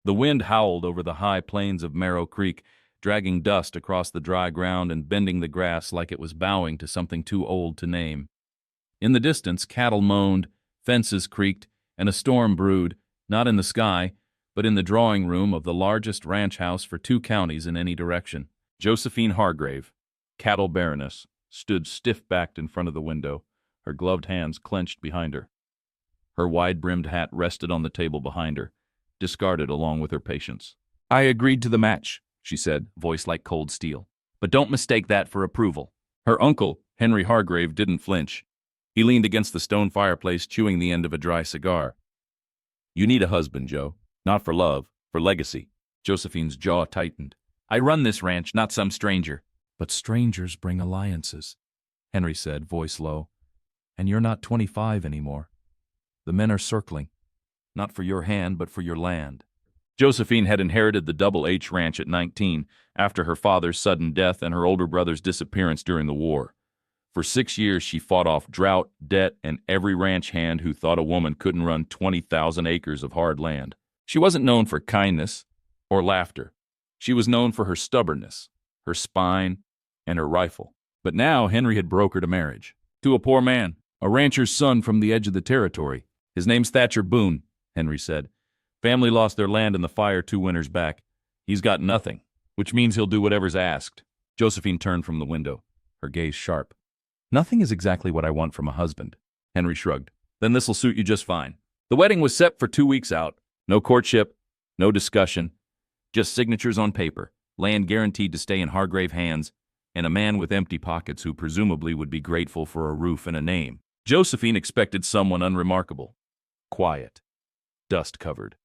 The wind howled over the high plains of Marrow Creek, dragging dust across the dry ground and bending the grass like it was bowing to something too old to name. In the distance, cattle moaned, fences creaked, and a storm brewed, not in the sky, but in the drawing room of the largest ranch house for 2 counties in any direction. Josephine Hargrave, cattle baroness, stood stiff-backed in front of the window, her gloved hands clenched behind her. Her wide-brimmed hat rested on the table behind her, discarded along with her patience. "I agreed to the match," she said, voice like cold steel. "But don't mistake that for approval." Her uncle, Henry Hargrave, didn't flinch. He leaned against the stone fireplace, chewing the end of a dry cigar. "You need a husband, Joe. Not for love, for legacy." Josephine's jaw tightened. "I run this ranch, not some stranger." "But strangers bring alliances," Henry said, voice low. "And you're not 25 anymore. The men are circling. Not for your hand, but for your land." Josephine had inherited the Double H Ranch at 19, after her father's sudden death and her older brother's disappearance during the war. For 6 years, she fought off drought, debt, and every ranch hand who thought a woman couldn't run 20,000 acres of hard land. She wasn't known for kindness or laughter. She was known for her stubbornness, her spine, and her rifle. But now Henry had brokered a marriage. To a poor man, a rancher's son from the edge of the territory. "His name's Thatcher Boone," Henry said. "Family lost their land in the fire 2 winters back. He's got nothing, which means he'll do whatever's asked." Josephine turned from the window, her gaze sharp. "Nothing is exactly what I want from a husband." Henry shrugged. "Then this'll suit you just fine." The wedding was set for 2 weeks out. No courtship, no discussion, just signatures on paper, land guaranteed to stay in Hargrave hands, and a man with empty pockets who presumably would be grateful for a roof and a name. Josephine expected someone unremarkable, quiet, dust-covered.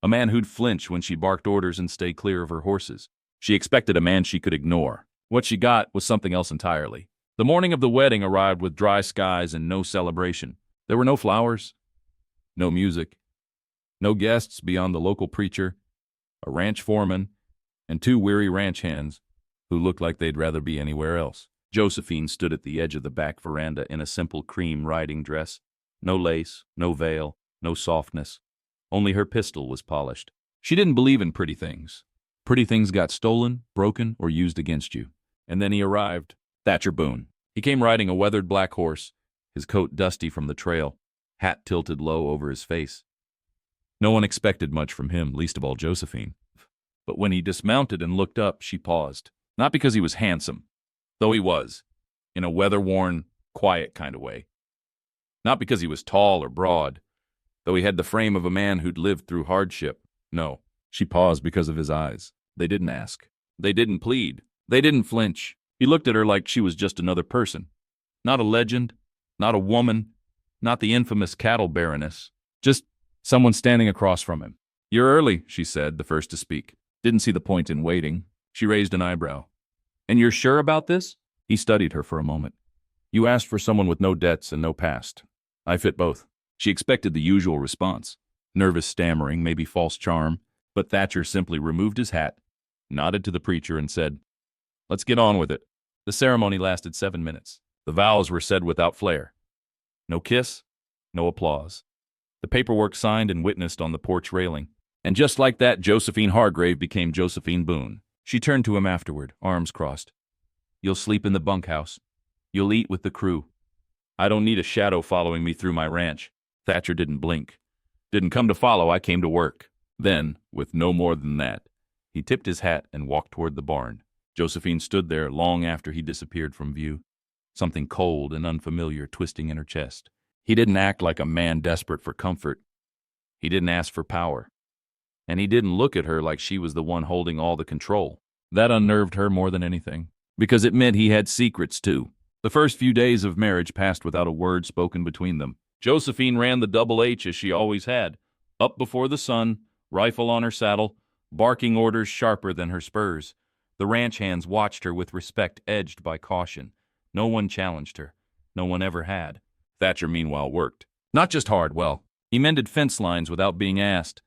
A man who'd flinch when she barked orders and stay clear of her horses. She expected a man she could ignore. What she got was something else entirely. The morning of the wedding arrived with dry skies and no celebration. There were no flowers, no music, no guests beyond the local preacher, a ranch foreman, and 2 weary ranch hands who looked like they'd rather be anywhere else. Josephine stood at the edge of the back veranda in a simple cream riding dress. No lace, no veil, no softness. Only her pistol was polished. She didn't believe in pretty things. Pretty things got stolen, broken, or used against you. And then he arrived. Thatcher Boone. He came riding a weathered black horse, his coat dusty from the trail, hat tilted low over his face. No one expected much from him, least of all Josephine. But when he dismounted and looked up, she paused. Not because he was handsome, though he was, in a weather-worn, quiet kind of way. Not because he was tall or broad, though he had the frame of a man who'd lived through hardship. No, she paused because of his eyes. They didn't ask. They didn't plead. They didn't flinch. He looked at her like she was just another person. Not a legend, not a woman, not the infamous cattle baroness. Just someone standing across from him. "You're early," she said, the first to speak. Didn't see the point in waiting. She raised an eyebrow. "And you're sure about this?" He studied her for a moment. "You asked for someone with no debts and no past. I fit both." She expected the usual response. Nervous stammering, maybe false charm. But Thatcher simply removed his hat, nodded to the preacher, and said, "Let's get on with it." The ceremony lasted 7 minutes. The vows were said without flair. No kiss, no applause. The paperwork signed and witnessed on the porch railing. And just like that, Josephine Hargrave became Josephine Boone. She turned to him afterward, arms crossed. "You'll sleep in the bunkhouse. You'll eat with the crew. I don't need a shadow following me through my ranch." Thatcher didn't blink. "Didn't come to follow, I came to work." Then, with no more than that, he tipped his hat and walked toward the barn. Josephine stood there long after he disappeared from view, something cold and unfamiliar twisting in her chest. He didn't act like a man desperate for comfort. He didn't ask for power. And he didn't look at her like she was the one holding all the control. That unnerved her more than anything, because it meant he had secrets too. The first few days of marriage passed without a word spoken between them. Josephine ran the Double H as she always had, up before the sun, rifle on her saddle, barking orders sharper than her spurs. The ranch hands watched her with respect edged by caution. No one challenged her. No one ever had. Thatcher, meanwhile, worked. Not just hard, well. He mended fence lines without being asked,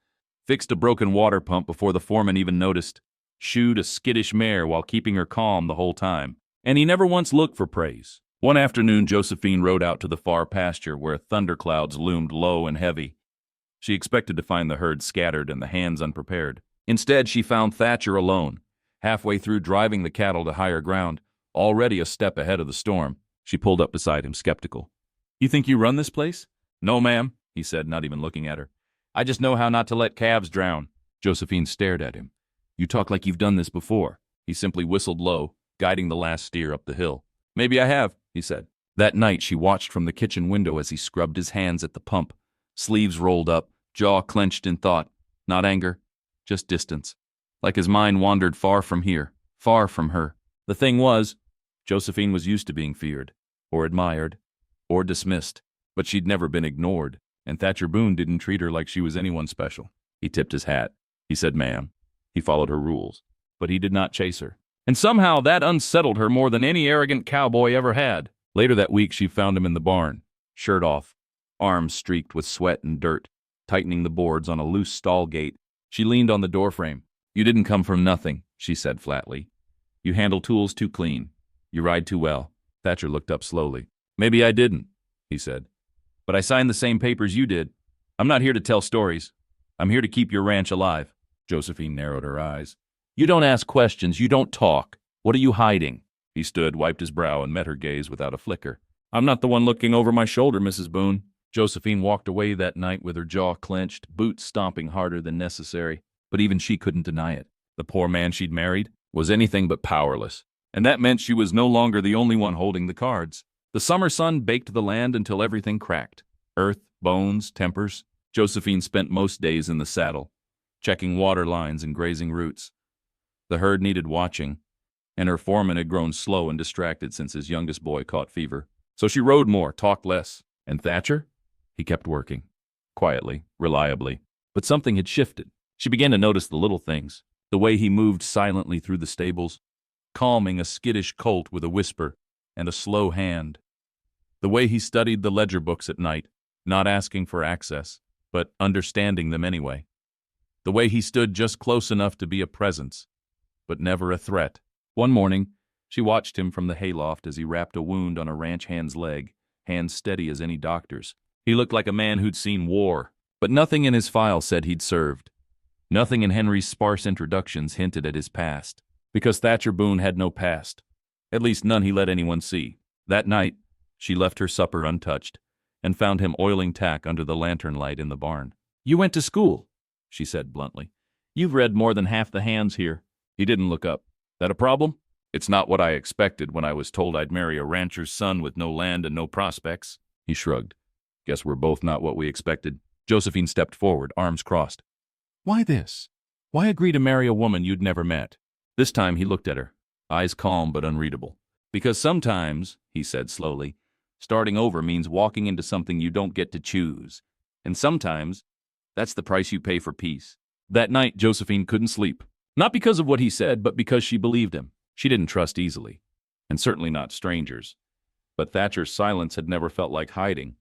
fixed a broken water pump before the foreman even noticed, shoed a skittish mare while keeping her calm the whole time. And he never once looked for praise. One afternoon, Josephine rode out to the far pasture where thunderclouds loomed low and heavy. She expected to find the herd scattered and the hands unprepared. Instead, she found Thatcher alone, halfway through driving the cattle to higher ground, already a step ahead of the storm. She pulled up beside him, skeptical. "You think you run this place?" "No, ma'am," he said, not even looking at her. "I just know how not to let calves drown." Josephine stared at him. "You talk like you've done this before." He simply whistled low, guiding the last steer up the hill. "Maybe I have," he said. That night she watched from the kitchen window as he scrubbed his hands at the pump, sleeves rolled up, jaw clenched in thought. Not anger, just distance. Like his mind wandered far from here, far from her. The thing was, Josephine was used to being feared, or admired, or dismissed, but she'd never been ignored, and Thatcher Boone didn't treat her like she was anyone special. He tipped his hat. He said ma'am. He followed her rules, but he did not chase her. And somehow that unsettled her more than any arrogant cowboy ever had. Later that week she found him in the barn, shirt off, arms streaked with sweat and dirt, tightening the boards on a loose stall gate. She leaned on the doorframe. "You didn't come from nothing," she said flatly. "You handle tools too clean. You ride too well." Thatcher looked up slowly. "Maybe I didn't," he said. "But I signed the same papers you did. I'm not here to tell stories. I'm here to keep your ranch alive." Josephine narrowed her eyes. "You don't ask questions. You don't talk. What are you hiding?" He stood, wiped his brow, and met her gaze without a flicker. "I'm not the one looking over my shoulder, Mrs. Boone." Josephine walked away that night with her jaw clenched, boots stomping harder than necessary. But even she couldn't deny it. The poor man she'd married was anything but powerless. And that meant she was no longer the only one holding the cards. The summer sun baked the land until everything cracked. Earth, bones, tempers. Josephine spent most days in the saddle, checking water lines and grazing roots. The herd needed watching, and her foreman had grown slow and distracted since his youngest boy caught fever. So she rode more, talked less. And Thatcher? He kept working. Quietly, reliably. But something had shifted. She began to notice the little things. The way he moved silently through the stables, calming a skittish colt with a whisper and a slow hand. The way he studied the ledger books at night, not asking for access, but understanding them anyway. The way he stood just close enough to be a presence, but never a threat. One morning, she watched him from the hayloft as he wrapped a wound on a ranch hand's leg, hands steady as any doctor's. He looked like a man who'd seen war, but nothing in his file said he'd served. Nothing in Henry's sparse introductions hinted at his past, because Thatcher Boone had no past, at least none he let anyone see. That night, she left her supper untouched and found him oiling tack under the lantern light in the barn. "You went to school," she said bluntly. "You've read more than half the hands here." He didn't look up. "That a problem?" "It's not what I expected when I was told I'd marry a rancher's son with no land and no prospects." He shrugged. "Guess we're both not what we expected." Josephine stepped forward, arms crossed. "Why this? Why agree to marry a woman you'd never met?" This time he looked at her, eyes calm but unreadable. "Because sometimes," he said slowly, "starting over means walking into something you don't get to choose. And sometimes, that's the price you pay for peace." That night, Josephine couldn't sleep. Not because of what he said, but because she believed him. She didn't trust easily, and certainly not strangers. But Thatcher's silence had never felt like hiding.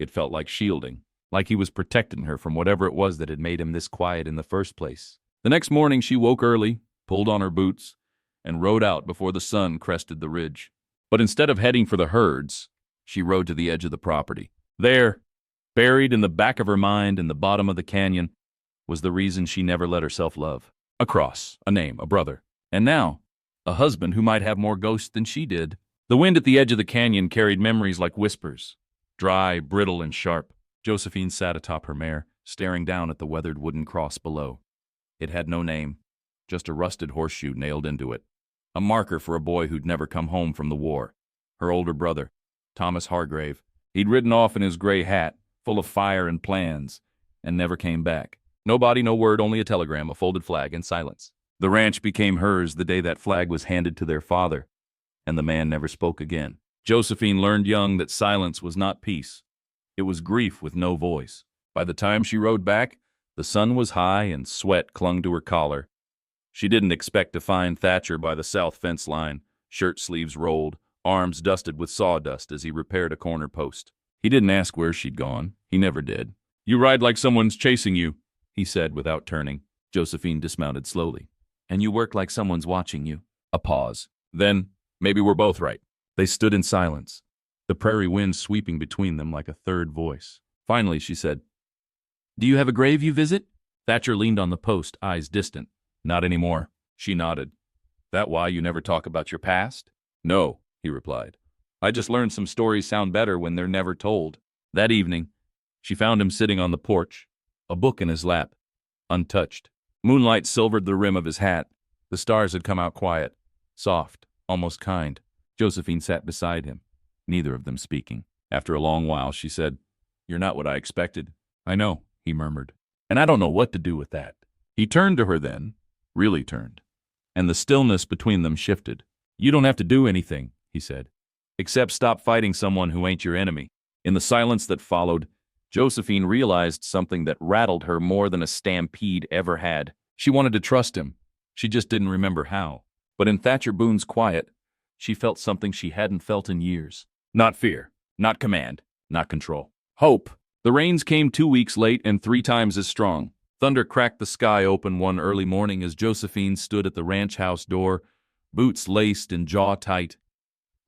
It felt like shielding, like he was protecting her from whatever it was that had made him this quiet in the first place. The next morning she woke early, pulled on her boots, and rode out before the sun crested the ridge. But instead of heading for the herds, she rode to the edge of the property. There, buried in the back of her mind in the bottom of the canyon, was the reason she never let herself love. A cross, a name, a brother. And now, a husband who might have more ghosts than she did. The wind at the edge of the canyon carried memories like whispers, dry, brittle, and sharp. Josephine sat atop her mare, staring down at the weathered wooden cross below. It had no name, just a rusted horseshoe nailed into it. A marker for a boy who'd never come home from the war. Her older brother, Thomas Hargrave. He'd ridden off in his gray hat, full of fire and plans, and never came back. No body, no word, only a telegram, a folded flag, and silence. The ranch became hers the day that flag was handed to their father, and the man never spoke again. Josephine learned young that silence was not peace. It was grief with no voice. By the time she rode back, the sun was high and sweat clung to her collar. She didn't expect to find Thatcher by the south fence line, shirt sleeves rolled, arms dusted with sawdust as he repaired a corner post. He didn't ask where she'd gone. He never did. "You ride like someone's chasing you," he said without turning. Josephine dismounted slowly. "And you work like someone's watching you." A pause. Then, "Maybe we're both right." They stood in silence, the prairie wind sweeping between them like a third voice. Finally, she said, Do you have a grave you visit? Thatcher leaned on the post, eyes distant. Not anymore. She nodded. That why you never talk about your past? No, he replied. I just learned some stories sound better when they're never told. That evening, she found him sitting on the porch, a book in his lap, untouched. Moonlight silvered the rim of his hat. The stars had come out quiet, soft, almost kind. Josephine sat beside him, neither of them speaking. After a long while, she said, You're not what I expected. I know, he murmured. And I don't know what to do with that. He turned to her then, really turned, and the stillness between them shifted. You don't have to do anything, he said, except stop fighting someone who ain't your enemy. In the silence that followed, Josephine realized something that rattled her more than a stampede ever had. She wanted to trust him. She just didn't remember how. But in Thatcher Boone's quiet, she felt something she hadn't felt in years. Not fear, not command, not control. Hope. The rains came 2 weeks late and 3 times as strong. Thunder cracked the sky open one early morning as Josephine stood at the ranch house door, boots laced and jaw tight.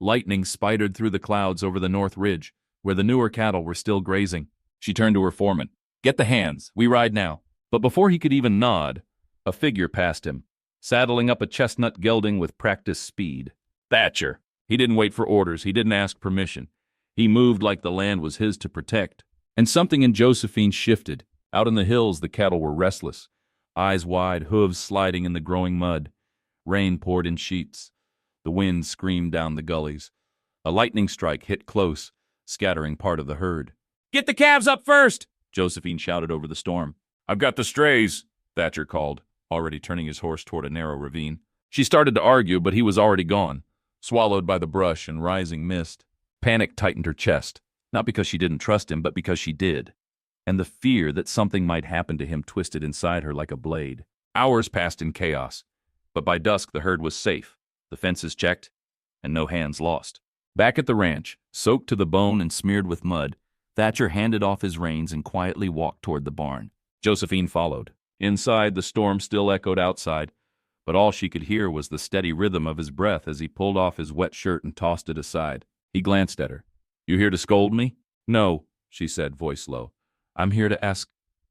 Lightning spidered through the clouds over the north ridge, where the newer cattle were still grazing. She turned to her foreman. Get the hands, we ride now. But before he could even nod, a figure passed him, saddling up a chestnut gelding with practiced speed. Thatcher. He didn't wait for orders, he didn't ask permission. He moved like the land was his to protect. And something in Josephine shifted. Out in the hills, the cattle were restless, eyes wide, hooves sliding in the growing mud. Rain poured in sheets. The wind screamed down the gullies. A lightning strike hit close, scattering part of the herd. Get the calves up first, Josephine shouted over the storm. I've got the strays, Thatcher called, already turning his horse toward a narrow ravine. She started to argue, but he was already gone, swallowed by the brush and rising mist. Panic tightened her chest, not because she didn't trust him, but because she did. And the fear that something might happen to him twisted inside her like a blade. Hours passed in chaos, but by dusk the herd was safe, the fences checked, and no hands lost. Back at the ranch, soaked to the bone and smeared with mud, Thatcher handed off his reins and quietly walked toward the barn. Josephine followed. Inside, the storm still echoed outside, but all she could hear was the steady rhythm of his breath as he pulled off his wet shirt and tossed it aside. He glanced at her. You here to scold me? No, she said, voice low. I'm here to ask,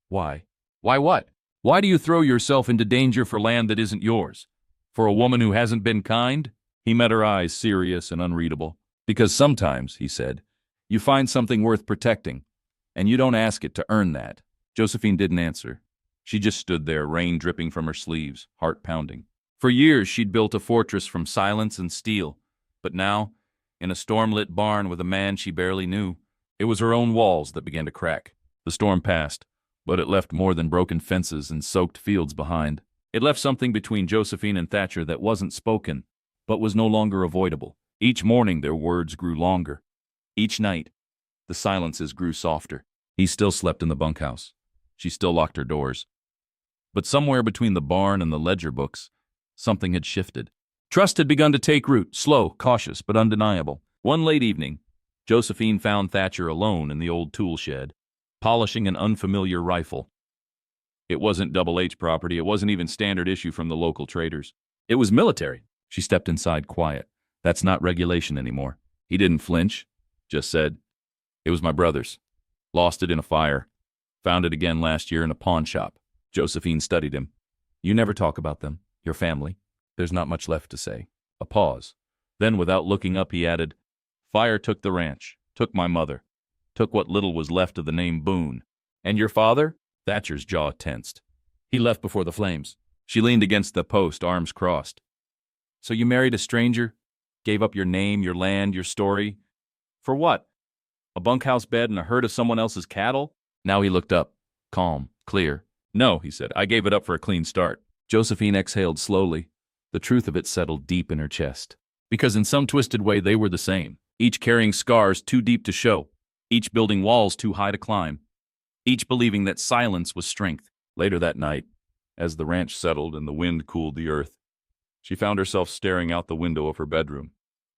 why? Why what? Why do you throw yourself into danger for land that isn't yours? For a woman who hasn't been kind? He met her eyes, serious and unreadable. Because sometimes, he said, you find something worth protecting, and you don't ask it to earn that. Josephine didn't answer. She just stood there, rain dripping from her sleeves, heart pounding. For years she'd built a fortress from silence and steel, but now, in a storm-lit barn with a man she barely knew, it was her own walls that began to crack. The storm passed, but it left more than broken fences and soaked fields behind. It left something between Josephine and Thatcher that wasn't spoken, but was no longer avoidable. Each morning their words grew longer. Each night, the silences grew softer. He still slept in the bunkhouse. She still locked her doors. But somewhere between the barn and the ledger books, something had shifted. Trust had begun to take root, slow, cautious, but undeniable. One late evening, Josephine found Thatcher alone in the old tool shed, polishing an unfamiliar rifle. It wasn't Double H property, it wasn't even standard issue from the local traders. It was military. She stepped inside quiet. That's not regulation anymore. He didn't flinch, just said, It was my brother's. Lost it in a fire. Found it again last year in a pawn shop. Josephine studied him. You never talk about them, your family. There's not much left to say. A pause. Then, without looking up, he added, Fire took the ranch, took my mother, took what little was left of the name Boone. And your father? Thatcher's jaw tensed. He left before the flames. She leaned against the post, arms crossed. So you married a stranger? Gave up your name, your land, your story? For what? A bunkhouse bed and a herd of someone else's cattle? Now he looked up, calm, clear. No, he said, I gave it up for a clean start. Josephine exhaled slowly. The truth of it settled deep in her chest. Because in some twisted way they were the same, each carrying scars too deep to show, each building walls too high to climb, each believing that silence was strength. Later that night, as the ranch settled and the wind cooled the earth, she found herself staring out the window of her bedroom,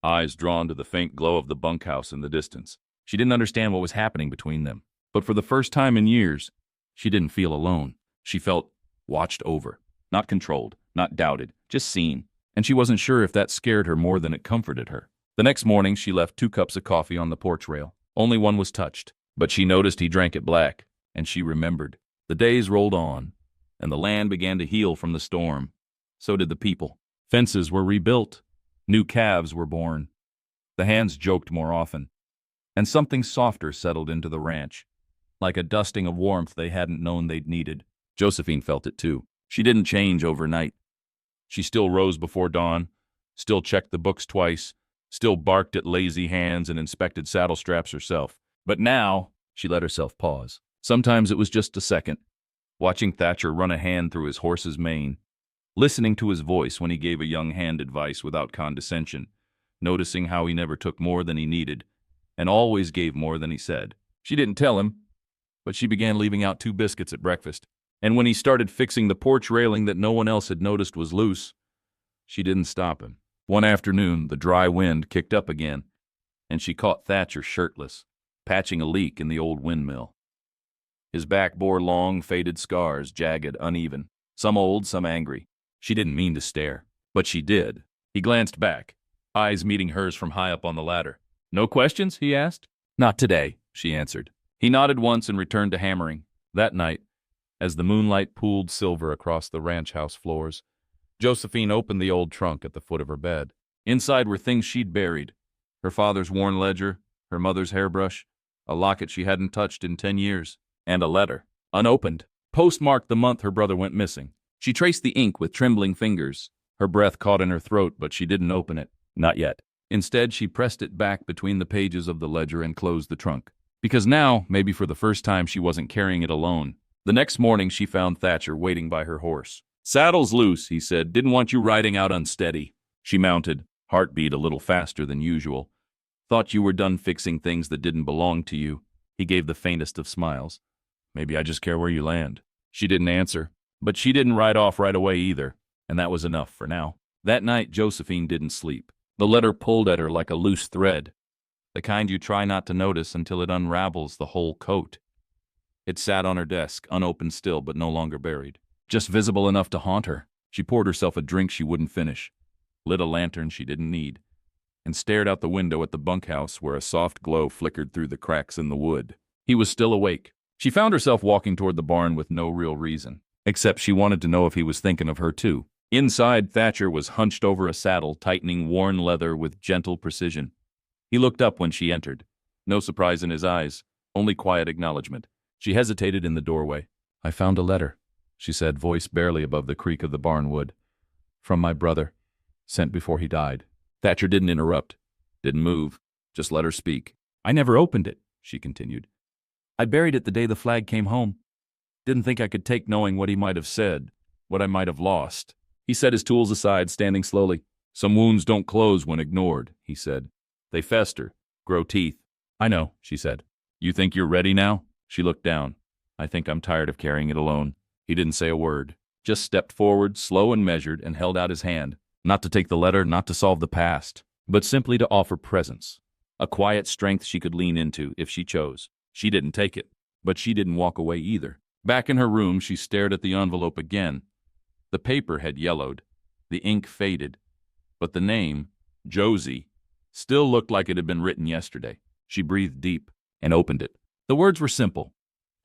eyes drawn to the faint glow of the bunkhouse in the distance. She didn't understand what was happening between them, but for the first time in years, she didn't feel alone. She felt watched over, not controlled, not doubted, just seen, and she wasn't sure if that scared her more than it comforted her. The next morning, she left 2 cups of coffee on the porch rail. Only one was touched, but she noticed he drank it black, and she remembered. The days rolled on, and the land began to heal from the storm. So did the people. Fences were rebuilt. New calves were born. The hands joked more often. And something softer settled into the ranch, like a dusting of warmth they hadn't known they'd needed. Josephine felt it too. She didn't change overnight. She still rose before dawn, still checked the books twice, still barked at lazy hands and inspected saddle straps herself. But now, she let herself pause. Sometimes it was just a second, watching Thatcher run a hand through his horse's mane, listening to his voice when he gave a young hand advice without condescension, noticing how he never took more than he needed, and always gave more than he said. She didn't tell him, but she began leaving out 2 biscuits at breakfast. And when he started fixing the porch railing that no one else had noticed was loose, she didn't stop him. One afternoon, the dry wind kicked up again, and she caught Thatcher shirtless, patching a leak in the old windmill. His back bore long, faded scars, jagged, uneven, some old, some angry. She didn't mean to stare, but she did. He glanced back, eyes meeting hers from high up on the ladder. "No questions?" he asked. "Not today," she answered. He nodded once and returned to hammering. That night, as the moonlight pooled silver across the ranch house floors, Josephine opened the old trunk at the foot of her bed. Inside were things she'd buried: her father's worn ledger, her mother's hairbrush, a locket she hadn't touched in 10 years, and a letter, unopened, postmarked the month her brother went missing. She traced the ink with trembling fingers. Her breath caught in her throat, but she didn't open it. Not yet. Instead, she pressed it back between the pages of the ledger and closed the trunk. Because now, maybe for the first time, she wasn't carrying it alone. The next morning, she found Thatcher waiting by her horse. "Saddle's loose," he said. "Didn't want you riding out unsteady." She mounted, heartbeat a little faster than usual. "Thought you were done fixing things that didn't belong to you." He gave the faintest of smiles. "Maybe I just care where you land." She didn't answer, but she didn't ride off right away either, and that was enough for now. That night, Josephine didn't sleep. The letter pulled at her like a loose thread, the kind you try not to notice until it unravels the whole coat. It sat on her desk, unopened still, but no longer buried. Just visible enough to haunt her. She poured herself a drink she wouldn't finish, lit a lantern she didn't need, and stared out the window at the bunkhouse where a soft glow flickered through the cracks in the wood. He was still awake. She found herself walking toward the barn with no real reason, except she wanted to know if he was thinking of her too. Inside, Thatcher was hunched over a saddle, tightening worn leather with gentle precision. He looked up when she entered. No surprise in his eyes, only quiet acknowledgement. She hesitated in the doorway. "I found a letter," she said, voice barely above the creak of the barn wood. "From my brother, sent before he died." Thatcher didn't interrupt, didn't move, just let her speak. "I never opened it," she continued. "I buried it the day the flag came home. Didn't think I could take knowing what he might have said, what I might have lost." He set his tools aside, standing slowly. "Some wounds don't close when ignored," he said. "They fester, grow teeth." "I know," she said. "You think you're ready now?" She looked down. "I think I'm tired of carrying it alone." He didn't say a word, just stepped forward, slow and measured, and held out his hand. Not to take the letter, not to solve the past, but simply to offer presence. A quiet strength she could lean into if she chose. She didn't take it, but she didn't walk away either. Back in her room, she stared at the envelope again. The paper had yellowed, the ink faded, but the name, Josie, still looked like it had been written yesterday. She breathed deep and opened it. The words were simple,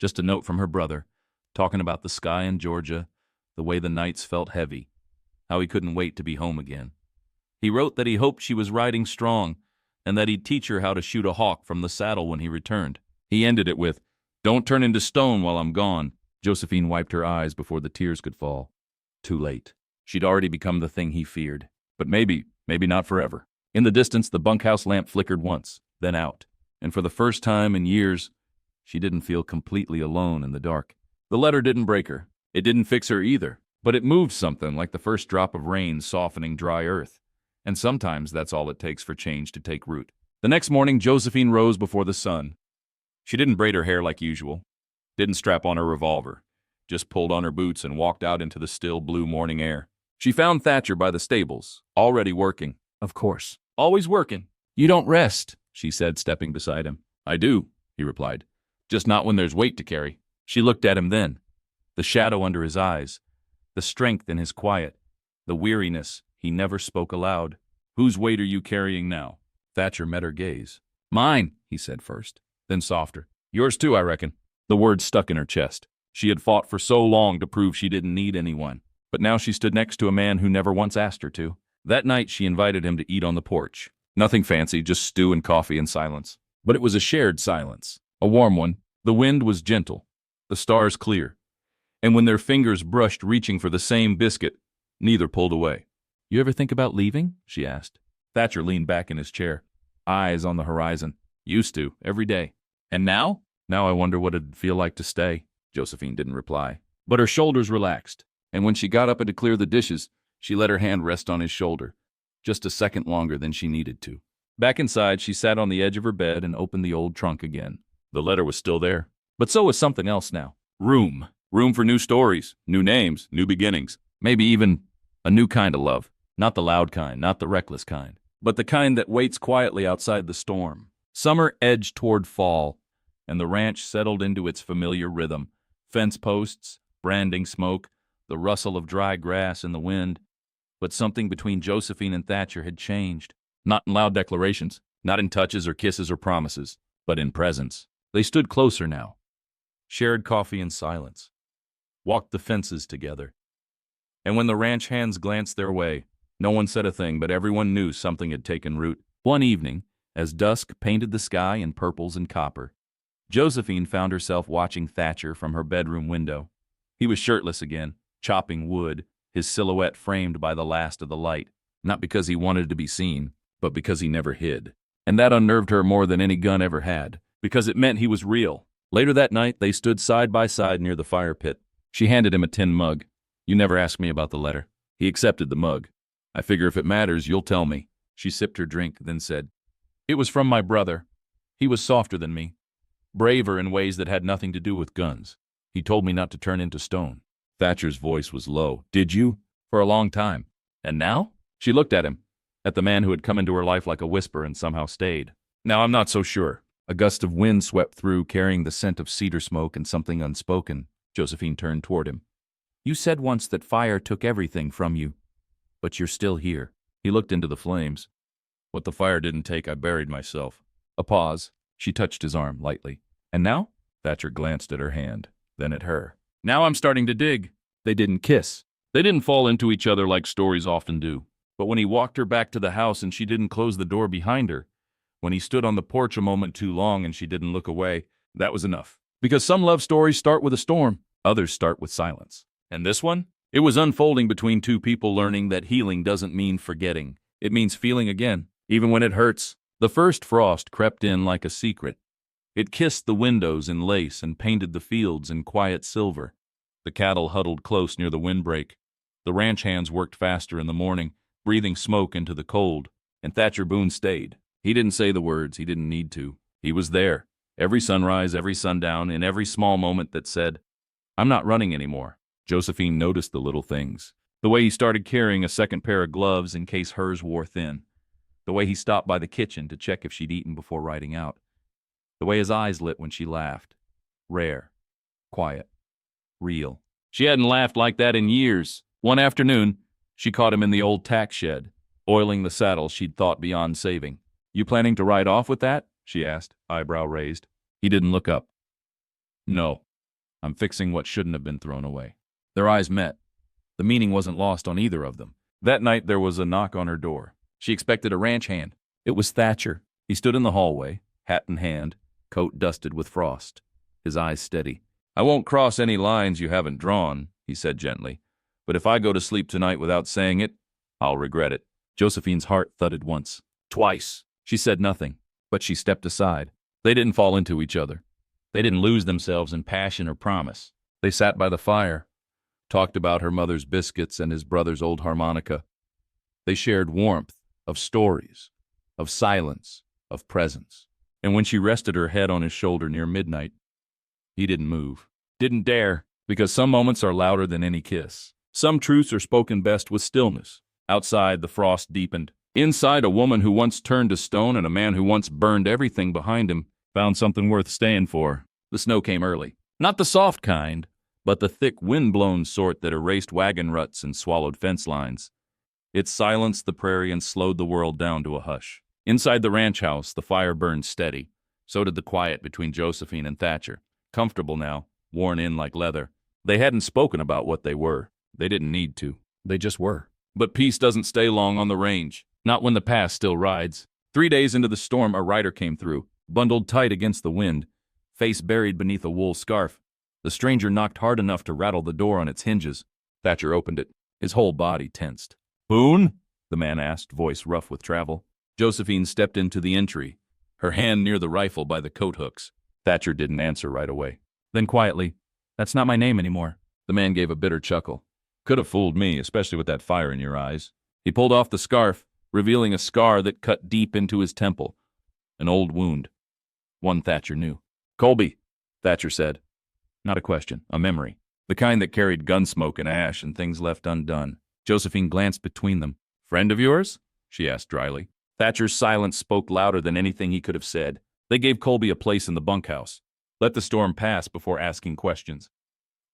just a note from her brother, talking about the sky in Georgia, the way the nights felt heavy, how he couldn't wait to be home again. He wrote that he hoped she was riding strong, and that he'd teach her how to shoot a hawk from the saddle when he returned. He ended it with, "Don't turn into stone while I'm gone." Josephine wiped her eyes before the tears could fall. Too late. She'd already become the thing he feared. But maybe not forever. In the distance, the bunkhouse lamp flickered once, then out. And for the first time in years, she didn't feel completely alone in the dark. The letter didn't break her. It didn't fix her either. But it moved something like the first drop of rain softening dry earth. And sometimes that's all it takes for change to take root. The next morning, Josephine rose before the sun. She didn't braid her hair like usual. Didn't strap on her revolver. Just pulled on her boots and walked out into the still blue morning air. She found Thatcher by the stables, already working. "Of course. Always working. You don't rest," she said, stepping beside him. "I do," he replied. "Just not when there's weight to carry." She looked at him then. The shadow under his eyes, the strength in his quiet, the weariness he never spoke aloud. "Whose weight are you carrying now?" Thatcher met her gaze. "Mine," he said first, then softer. "Yours too, I reckon." The words stuck in her chest. She had fought for so long to prove she didn't need anyone. But now she stood next to a man who never once asked her to. That night, she invited him to eat on the porch. Nothing fancy, just stew and coffee and silence. But it was a shared silence, a warm one. The wind was gentle, the stars clear. And when their fingers brushed reaching for the same biscuit, neither pulled away. "You ever think about leaving?" she asked. Thatcher leaned back in his chair, eyes on the horizon. "Used to, every day." "And now?" "Now I wonder what it'd feel like to stay." Josephine didn't reply. But her shoulders relaxed, and when she got up to clear the dishes, she let her hand rest on his shoulder, just a second longer than she needed to. Back inside, she sat on the edge of her bed and opened the old trunk again. The letter was still there, but so was something else now. Room. Room for new stories, new names, new beginnings. Maybe even a new kind of love. Not the loud kind, not the reckless kind, but the kind that waits quietly outside the storm. Summer edged toward fall, and the ranch settled into its familiar rhythm. Fence posts, branding smoke, the rustle of dry grass in the wind. But something between Josephine and Thatcher had changed. Not in loud declarations, not in touches or kisses or promises, but in presence. They stood closer now, shared coffee in silence, walked the fences together. And when the ranch hands glanced their way, no one said a thing, but everyone knew something had taken root. One evening, as dusk painted the sky in purples and copper, Josephine found herself watching Thatcher from her bedroom window. He was shirtless again, chopping wood, his silhouette framed by the last of the light, not because he wanted to be seen, but because he never hid. And that unnerved her more than any gun ever had, because it meant he was real. Later that night, they stood side by side near the fire pit. She handed him a tin mug. "You never asked me about the letter." He accepted the mug. "I figure if it matters, you'll tell me." She sipped her drink, then said, "It was from my brother. He was softer than me, braver in ways that had nothing to do with guns. He told me not to turn into stone." Thatcher's voice was low. "Did you?" "For a long time." "And now?" She looked at him, at the man who had come into her life like a whisper and somehow stayed. "Now I'm not so sure." A gust of wind swept through, carrying the scent of cedar smoke and something unspoken. Josephine turned toward him. "You said once that fire took everything from you, but you're still here." He looked into the flames. "What the fire didn't take, I buried myself." A pause. She touched his arm lightly. "And now?" Thatcher glanced at her hand, then at her. "Now I'm starting to dig." They didn't kiss. They didn't fall into each other like stories often do. But when he walked her back to the house and she didn't close the door behind her, when he stood on the porch a moment too long and she didn't look away, that was enough. Because some love stories start with a storm, others start with silence. And this one? It was unfolding between two people learning that healing doesn't mean forgetting. It means feeling again, even when it hurts. The first frost crept in like a secret. It kissed the windows in lace and painted the fields in quiet silver. The cattle huddled close near the windbreak. The ranch hands worked faster in the morning, breathing smoke into the cold, and Thatcher Boone stayed. He didn't say the words, he didn't need to. He was there, every sunrise, every sundown, in every small moment that said, "I'm not running anymore." Josephine noticed the little things. The way he started carrying a second pair of gloves in case hers wore thin. The way he stopped by the kitchen to check if she'd eaten before riding out. The way his eyes lit when she laughed. Rare, quiet, real. She hadn't laughed like that in years. One afternoon, she caught him in the old tack shed, oiling the saddle she'd thought beyond saving. "You planning to ride off with that?" she asked, eyebrow raised. He didn't look up. "No, I'm fixing what shouldn't have been thrown away." Their eyes met. The meaning wasn't lost on either of them. That night there was a knock on her door. She expected a ranch hand. It was Thatcher. He stood in the hallway, hat in hand, coat dusted with frost, his eyes steady. "I won't cross any lines you haven't drawn," he said gently. "But if I go to sleep tonight without saying it, I'll regret it." Josephine's heart thudded once. Twice. She said nothing, but she stepped aside. They didn't fall into each other. They didn't lose themselves in passion or promise. They sat by the fire, talked about her mother's biscuits and his brother's old harmonica. They shared warmth of stories, of silence, of presence. And when she rested her head on his shoulder near midnight, he didn't move. Didn't dare, because some moments are louder than any kiss. Some truths are spoken best with stillness. Outside, the frost deepened. Inside, a woman who once turned to stone and a man who once burned everything behind him found something worth staying for. The snow came early. Not the soft kind, but the thick, wind-blown sort that erased wagon ruts and swallowed fence lines. It silenced the prairie and slowed the world down to a hush. Inside the ranch house, the fire burned steady. So did the quiet between Josephine and Thatcher. Comfortable now, worn in like leather. They hadn't spoken about what they were. They didn't need to. They just were. But peace doesn't stay long on the range. Not when the past still rides. 3 days into the storm, a rider came through, bundled tight against the wind, face buried beneath a wool scarf. The stranger knocked hard enough to rattle the door on its hinges. Thatcher opened it, his whole body tensed. "Boone?" the man asked, voice rough with travel. Josephine stepped into the entry, her hand near the rifle by the coat hooks. Thatcher didn't answer right away. Then quietly, "That's not my name anymore." The man gave a bitter chuckle. "Could have fooled me, especially with that fire in your eyes." He pulled off the scarf, revealing a scar that cut deep into his temple. An old wound. One Thatcher knew. "Colby," Thatcher said. Not a question, a memory. The kind that carried gun smoke and ash and things left undone. Josephine glanced between them. "Friend of yours?" she asked dryly. Thatcher's silence spoke louder than anything he could have said. They gave Colby a place in the bunkhouse. Let the storm pass before asking questions.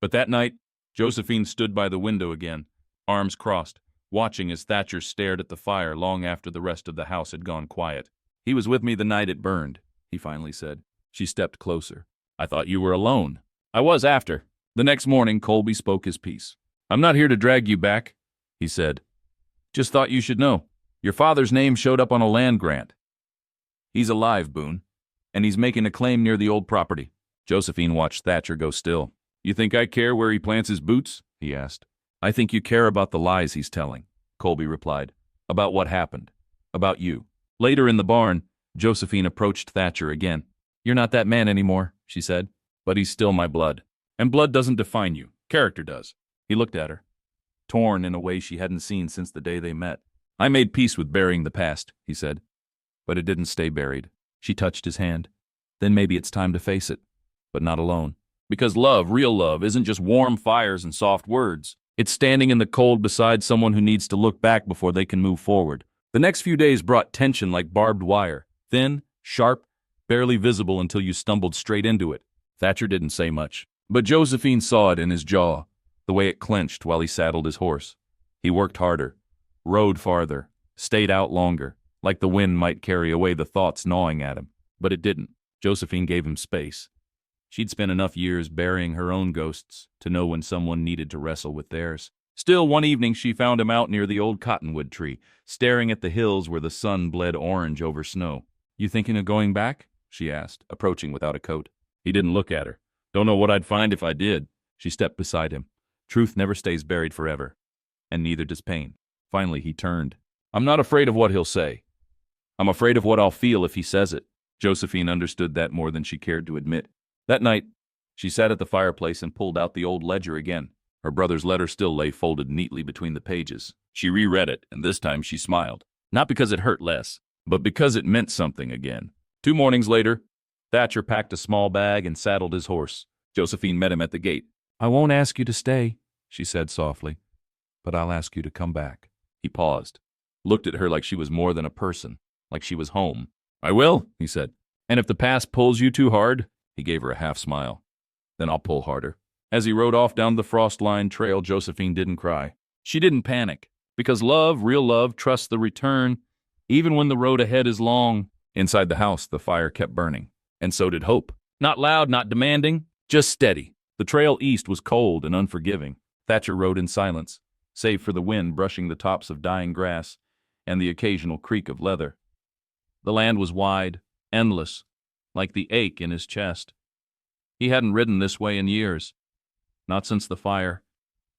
But that night, Josephine stood by the window again, arms crossed, watching as Thatcher stared at the fire long after the rest of the house had gone quiet. "He was with me the night it burned," he finally said. She stepped closer. "I thought you were alone." "I was after." The next morning, Colby spoke his piece. "I'm not here to drag you back," he said. "Just thought you should know. Your father's name showed up on a land grant. He's alive, Boone, and he's making a claim near the old property." Josephine watched Thatcher go still. "You think I care where he plants his boots?" he asked. "I think you care about the lies he's telling," Colby replied. "About what happened. About you." Later in the barn, Josephine approached Thatcher again. "You're not that man anymore," she said. "But he's still my blood. And blood doesn't define you. Character does." He looked at her, torn in a way she hadn't seen since the day they met. "I made peace with burying the past," he said. "But it didn't stay buried." She touched his hand. "Then maybe it's time to face it. But not alone. Because love, real love, isn't just warm fires and soft words. It's standing in the cold beside someone who needs to look back before they can move forward." The next few days brought tension like barbed wire. Thin, sharp, barely visible until you stumbled straight into it. Thatcher didn't say much. But Josephine saw it in his jaw, the way it clenched while he saddled his horse. He worked harder, rode farther, stayed out longer, like the wind might carry away the thoughts gnawing at him. But it didn't. Josephine gave him space. She'd spent enough years burying her own ghosts to know when someone needed to wrestle with theirs. Still, one evening she found him out near the old cottonwood tree, staring at the hills where the sun bled orange over snow. "You thinking of going back?" she asked, approaching without a coat. He didn't look at her. "Don't know what I'd find if I did." She stepped beside him. Truth never stays buried forever, and neither does pain. Finally, he turned. "I'm not afraid of what he'll say. I'm afraid of what I'll feel if he says it." Josephine understood that more than she cared to admit. That night, she sat at the fireplace and pulled out the old ledger again. Her brother's letter still lay folded neatly between the pages. She reread it, and this time she smiled. Not because it hurt less, but because it meant something again. 2 mornings later, Thatcher packed a small bag and saddled his horse. Josephine met him at the gate. "I won't ask you to stay," she said softly, "but I'll ask you to come back." He paused, looked at her like she was more than a person, like she was home. "I will," he said. "And if the past pulls you too hard," he gave her a half smile, "then I'll pull harder." As he rode off down the frost-lined trail, Josephine didn't cry. She didn't panic, because love, real love, trusts the return, even when the road ahead is long. Inside the house, the fire kept burning, and so did hope. Not loud, not demanding, just steady. The trail east was cold and unforgiving. Thatcher rode in silence, save for the wind brushing the tops of dying grass and the occasional creak of leather. The land was wide, endless, like the ache in his chest. He hadn't ridden this way in years. Not since the fire.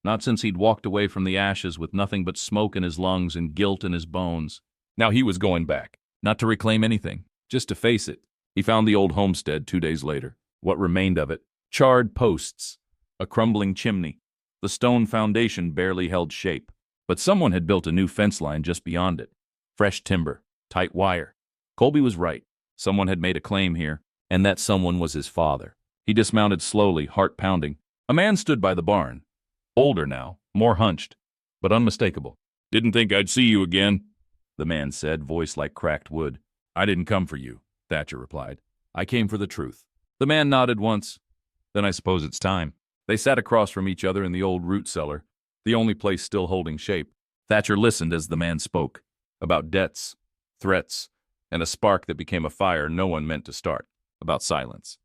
Not since he'd walked away from the ashes with nothing but smoke in his lungs and guilt in his bones. Now he was going back, not to reclaim anything, just to face it. He found the old homestead 2 days later. What remained of it? Charred posts, a crumbling chimney. The stone foundation barely held shape, but someone had built a new fence line just beyond it. Fresh timber, tight wire. Colby was right. Someone had made a claim here, and that someone was his father. He dismounted slowly, heart pounding. A man stood by the barn. Older now, more hunched, but unmistakable. "Didn't think I'd see you again," the man said, voice like cracked wood. "I didn't come for you," Thatcher replied. "I came for the truth." The man nodded once. "Then I suppose it's time." They sat across from each other in the old root cellar, the only place still holding shape. Thatcher listened as the man spoke, about debts, threats, and a spark that became a fire no one meant to start, about silence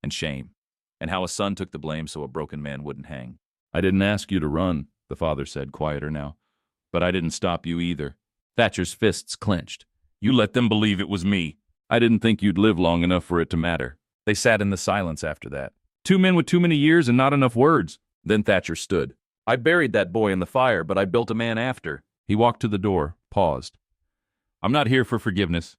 and shame. and how a son took the blame so a broken man wouldn't hang. I didn't ask you to run, the father said, quieter now. But I didn't stop you either. Thatcher's fists clenched. You let them believe it was me. I didn't think you'd live long enough for it to matter. They sat in the silence after that. Two men with too many years and not enough words. Then Thatcher stood. I buried that boy in the fire, but I built a man after. He walked to the door, paused. I'm not here for forgiveness.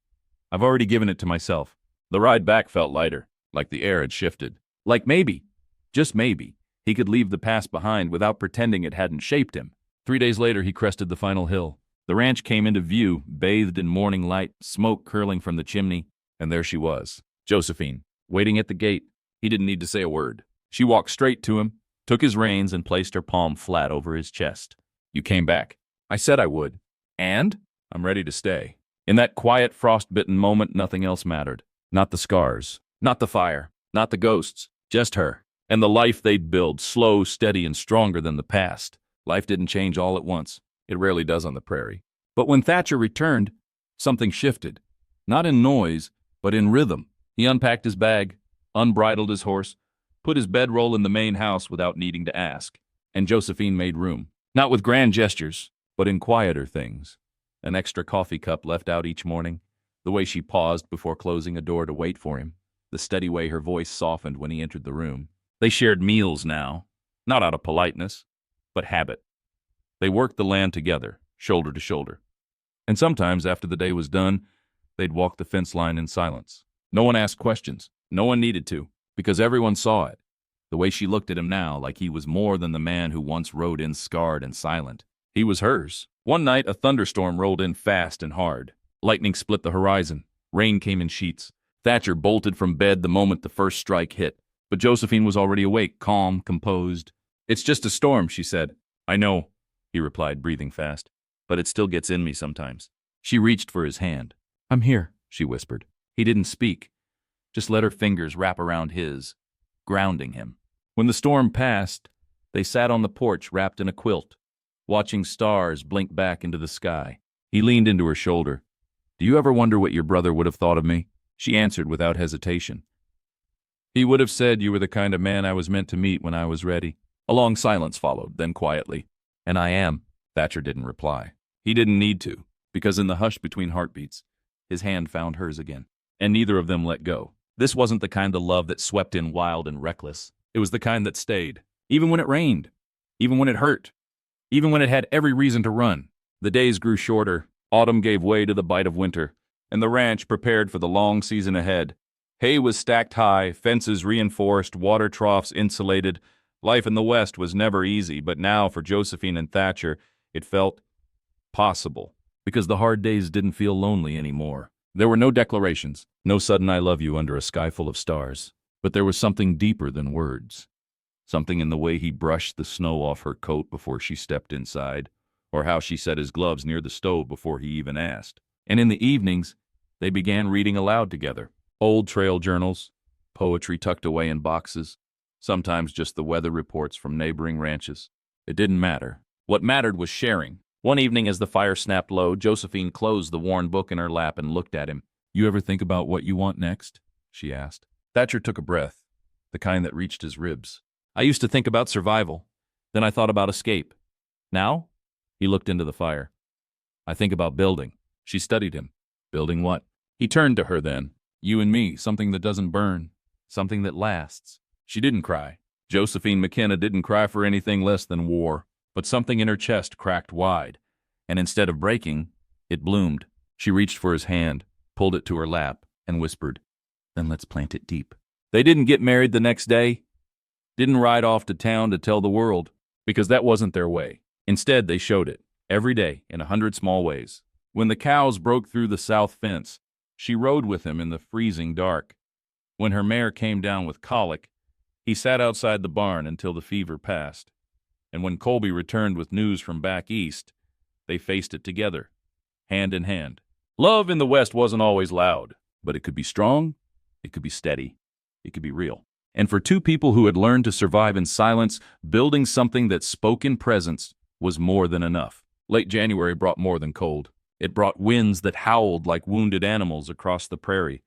I've already given it to myself. The ride back felt lighter, like the air had shifted. Like maybe, just maybe, he could leave the past behind without pretending it hadn't shaped him. 3 days later, he crested the final hill. The ranch came into view, bathed in morning light, smoke curling from the chimney, and there she was, Josephine, waiting at the gate. He didn't need to say a word. She walked straight to him, took his reins, and placed her palm flat over his chest. You came back. I said I would. And? I'm ready to stay. In that quiet, frost-bitten moment, nothing else mattered. Not the scars, not the fire, not the ghosts, just her. And the life they'd build, slow, steady, and stronger than the past. Life didn't change all at once. It rarely does on the prairie. But when Thatcher returned, something shifted. Not in noise, but in rhythm. He unpacked his bag, unbridled his horse, put his bedroll in the main house without needing to ask. And Josephine made room. Not with grand gestures, but in quieter things. An extra coffee cup left out each morning, the way she paused before closing a door to wait for him, the steady way her voice softened when he entered the room. They shared meals now, not out of politeness, but habit. They worked the land together, shoulder to shoulder. And sometimes, after the day was done, they'd walk the fence line in silence. No one asked questions. No one needed to, because everyone saw it. The way she looked at him now, like he was more than the man who once rode in scarred and silent. He was hers. One night, a thunderstorm rolled in fast and hard. Lightning split the horizon. Rain came in sheets. Thatcher bolted from bed the moment the first strike hit. But Josephine was already awake, calm, composed. It's just a storm, she said. I know, he replied, breathing fast. But it still gets in me sometimes. She reached for his hand. I'm here, she whispered. He didn't speak. Just let her fingers wrap around his, grounding him. When the storm passed, they sat on the porch wrapped in a quilt, watching stars blink back into the sky. He leaned into her shoulder. Do you ever wonder what your brother would have thought of me? She answered without hesitation. He would have said you were the kind of man I was meant to meet when I was ready. A long silence followed, then quietly. And I am. Thatcher didn't reply. He didn't need to, because in the hush between heartbeats, his hand found hers again. And neither of them let go. This wasn't the kind of love that swept in wild and reckless. It was the kind that stayed, even when it rained, even when it hurt, even when it had every reason to run. The days grew shorter, autumn gave way to the bite of winter, and the ranch prepared for the long season ahead. Hay was stacked high, fences reinforced, water troughs insulated. Life in the West was never easy, but now for Josephine and Thatcher, it felt possible, because the hard days didn't feel lonely anymore. There were no declarations, no sudden I love you under a sky full of stars. But there was something deeper than words. Something in the way he brushed the snow off her coat before she stepped inside, or how she set his gloves near the stove before he even asked. And in the evenings, they began reading aloud together. Old trail journals, poetry tucked away in boxes, sometimes just the weather reports from neighboring ranches. It didn't matter. What mattered was sharing. One evening as the fire snapped low, Josephine closed the worn book in her lap and looked at him. You ever think about what you want next? She asked. Thatcher took a breath, the kind that reached his ribs. I used to think about survival. Then I thought about escape. Now? He looked into the fire. I think about building. She studied him. Building what? He turned to her then. You and me, something that doesn't burn, something that lasts. She didn't cry. Josephine McKenna didn't cry for anything less than war, but something in her chest cracked wide, and instead of breaking, it bloomed. She reached for his hand, pulled it to her lap, and whispered, Then let's plant it deep. They didn't get married the next day, didn't ride off to town to tell the world, because that wasn't their way. Instead, they showed it, every day, in 100 small ways. When the cows broke through the south fence, she rode with him in the freezing dark. When her mare came down with colic, he sat outside the barn until the fever passed. And when Colby returned with news from back east, they faced it together, hand in hand. Love in the West wasn't always loud, but it could be strong, it could be steady, it could be real. And for two people who had learned to survive in silence, building something that spoke in presence was more than enough. Late January brought more than cold. It brought winds that howled like wounded animals across the prairie.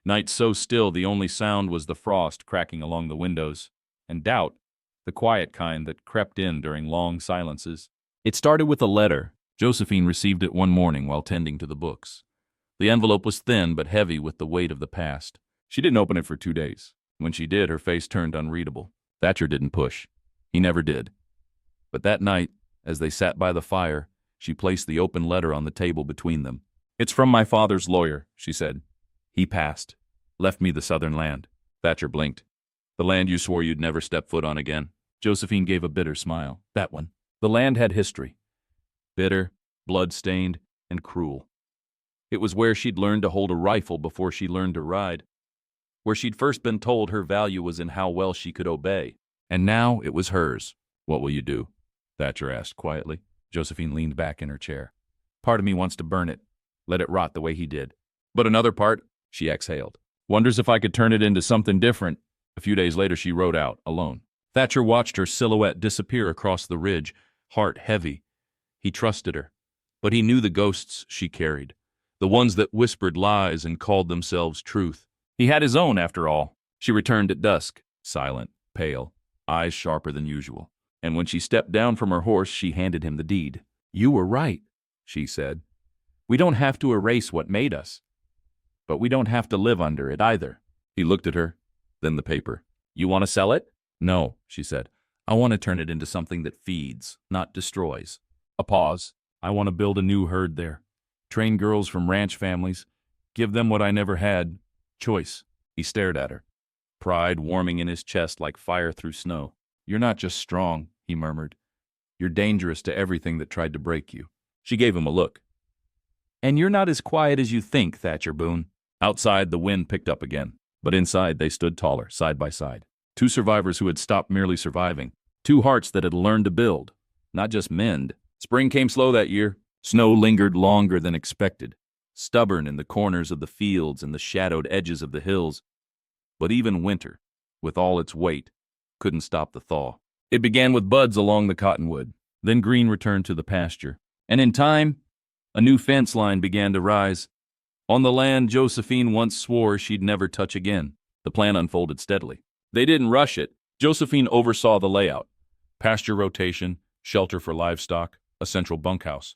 Night so still the only sound was the frost cracking along the windows, and doubt, the quiet kind that crept in during long silences. It started with a letter. Josephine received it one morning while tending to the books. The envelope was thin but heavy with the weight of the past. She didn't open it for 2 days. When she did, her face turned unreadable. Thatcher didn't push. He never did. But that night, as they sat by the fire, she placed the open letter on the table between them. "It's from my father's lawyer," she said. "He passed. Left me the southern land." Thatcher blinked. "The land you swore you'd never step foot on again." Josephine gave a bitter smile. "That one." The land had history. Bitter, blood-stained, and cruel. It was where she'd learned to hold a rifle before she learned to ride. Where she'd first been told her value was in how well she could obey. And now it was hers. "What will you do?" Thatcher asked quietly. Josephine leaned back in her chair. "Part of me wants to burn it. Let it rot the way he did. But another part," she exhaled, "wonders if I could turn it into something different." A few days later she rode out, alone. Thatcher watched her silhouette disappear across the ridge, heart heavy. He trusted her, but he knew the ghosts she carried, the ones that whispered lies and called themselves truth. He had his own, after all. She returned at dusk, silent, pale, eyes sharper than usual. And when she stepped down from her horse, she handed him the deed. "You were right," she said. "We don't have to erase what made us, but we don't have to live under it either." He looked at her, then the paper. "You want to sell it?" "No," she said. "I want to turn it into something that feeds, not destroys." A pause. "I want to build a new herd there. Train girls from ranch families. Give them what I never had. Choice." He stared at her, pride warming in his chest like fire through snow. "You're not just strong," he murmured. "You're dangerous to everything that tried to break you." She gave him a look. "And you're not as quiet as you think, Thatcher Boone." Outside, the wind picked up again, but inside they stood taller, side by side. Two survivors who had stopped merely surviving. Two hearts that had learned to build, not just mend. Spring came slow that year. Snow lingered longer than expected, stubborn in the corners of the fields and the shadowed edges of the hills. But even winter, with all its weight, couldn't stop the thaw. It began with buds along the cottonwood, then green returned to the pasture. And in time, a new fence line began to rise. On the land Josephine once swore she'd never touch again. The plan unfolded steadily. They didn't rush it. Josephine oversaw the layout. Pasture rotation, shelter for livestock, a central bunkhouse.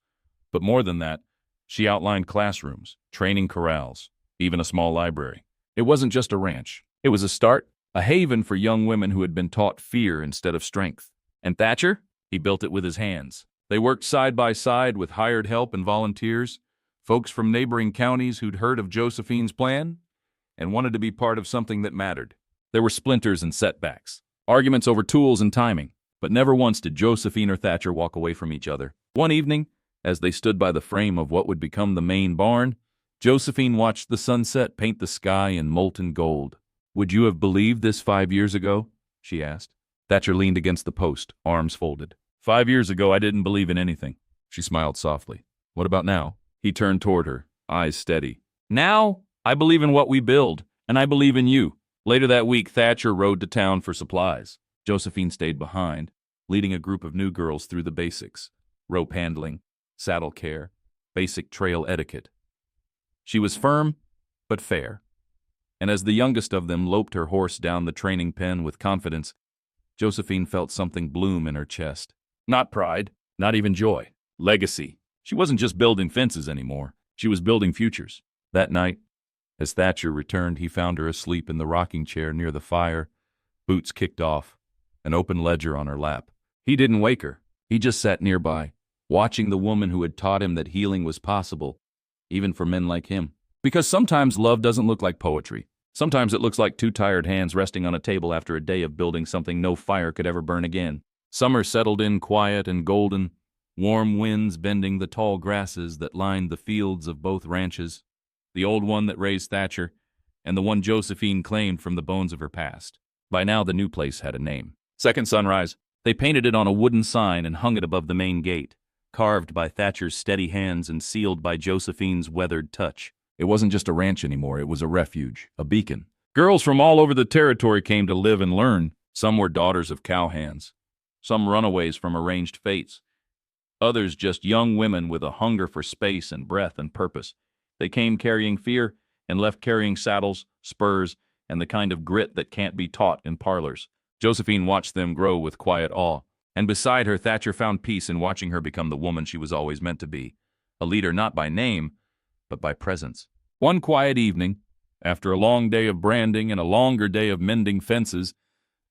But more than that, she outlined classrooms, training corrals, even a small library. It wasn't just a ranch. It was a start, a haven for young women who had been taught fear instead of strength. And Thatcher? He built it with his hands. They worked side by side with hired help and volunteers, folks from neighboring counties who'd heard of Josephine's plan and wanted to be part of something that mattered. There were splinters and setbacks, arguments over tools and timing, but never once did Josephine or Thatcher walk away from each other. One evening, as they stood by the frame of what would become the main barn, Josephine watched the sunset paint the sky in molten gold. "Would you have believed this 5 years ago?" she asked. Thatcher leaned against the post, arms folded. "5 years ago, I didn't believe in anything." She smiled softly. "What about now?" He turned toward her, eyes steady. "Now, I believe in what we build, and I believe in you." Later that week, Thatcher rode to town for supplies. Josephine stayed behind, leading a group of new girls through the basics: rope handling, saddle care, basic trail etiquette. She was firm, but fair. And as the youngest of them loped her horse down the training pen with confidence, Josephine felt something bloom in her chest. Not pride, not even joy. Legacy. She wasn't just building fences anymore. She was building futures. That night, as Thatcher returned, he found her asleep in the rocking chair near the fire, boots kicked off, an open ledger on her lap. He didn't wake her. He just sat nearby, watching the woman who had taught him that healing was possible, even for men like him. Because sometimes love doesn't look like poetry. Sometimes it looks like two tired hands resting on a table after a day of building something no fire could ever burn again. Summer settled in quiet and golden, warm winds bending the tall grasses that lined the fields of both ranches, the old one that raised Thatcher, and the one Josephine claimed from the bones of her past. By now the new place had a name. Second sunrise, they painted it on a wooden sign and hung it above the main gate, carved by Thatcher's steady hands and sealed by Josephine's weathered touch. It wasn't just a ranch anymore, it was a refuge, a beacon. Girls from all over the territory came to live and learn. Some were daughters of cowhands, some runaways from arranged fates, others just young women with a hunger for space and breath and purpose. They came carrying fear and left carrying saddles, spurs, and the kind of grit that can't be taught in parlors. Josephine watched them grow with quiet awe, and beside her Thatcher found peace in watching her become the woman she was always meant to be, a leader not by name, but by presence. One quiet evening, after a long day of branding and a longer day of mending fences,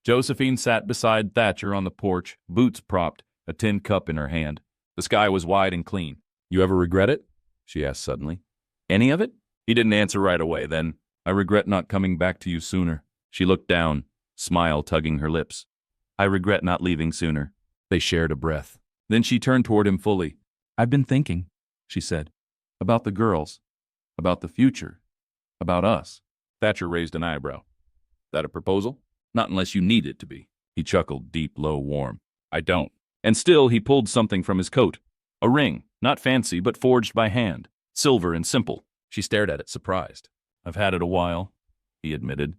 Josephine sat beside Thatcher on the porch, boots propped, a tin cup in her hand. The sky was wide and clean. "You ever regret it?" she asked suddenly. "Any of it?" He didn't answer right away. Then, "I regret not coming back to you sooner." She looked down, smile tugging her lips. "I regret not leaving sooner." They shared a breath. Then she turned toward him fully. "I've been thinking," she said, "about the girls, about the future, about us." Thatcher raised an eyebrow. "That a proposal?" "Not unless you need it to be." He chuckled, deep, low, warm. "I don't." And still he pulled something from his coat. A ring, not fancy, but forged by hand. Silver and simple. She stared at it, surprised. "I've had it a while," he admitted.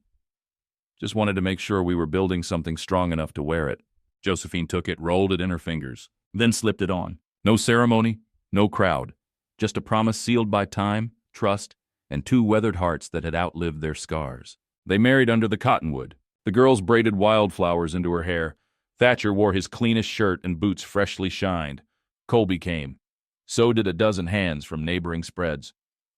"Just wanted to make sure we were building something strong enough to wear it." Josephine took it, rolled it in her fingers, then slipped it on. No ceremony, no crowd. Just a promise sealed by time, trust, and two weathered hearts that had outlived their scars. They married under the cottonwood. The girls braided wildflowers into her hair. Thatcher wore his cleanest shirt and boots freshly shined. Colby came. So did a dozen hands from neighboring spreads.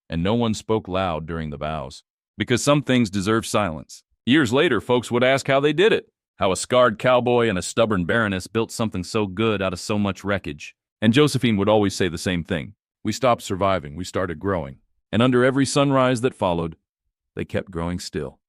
And no one spoke loud during the vows. Because some things deserve silence. Years later, folks would ask how they did it. How a scarred cowboy and a stubborn baroness built something so good out of so much wreckage. And Josephine would always say the same thing. "We stopped surviving, we started growing." And under every sunrise that followed, they kept growing still.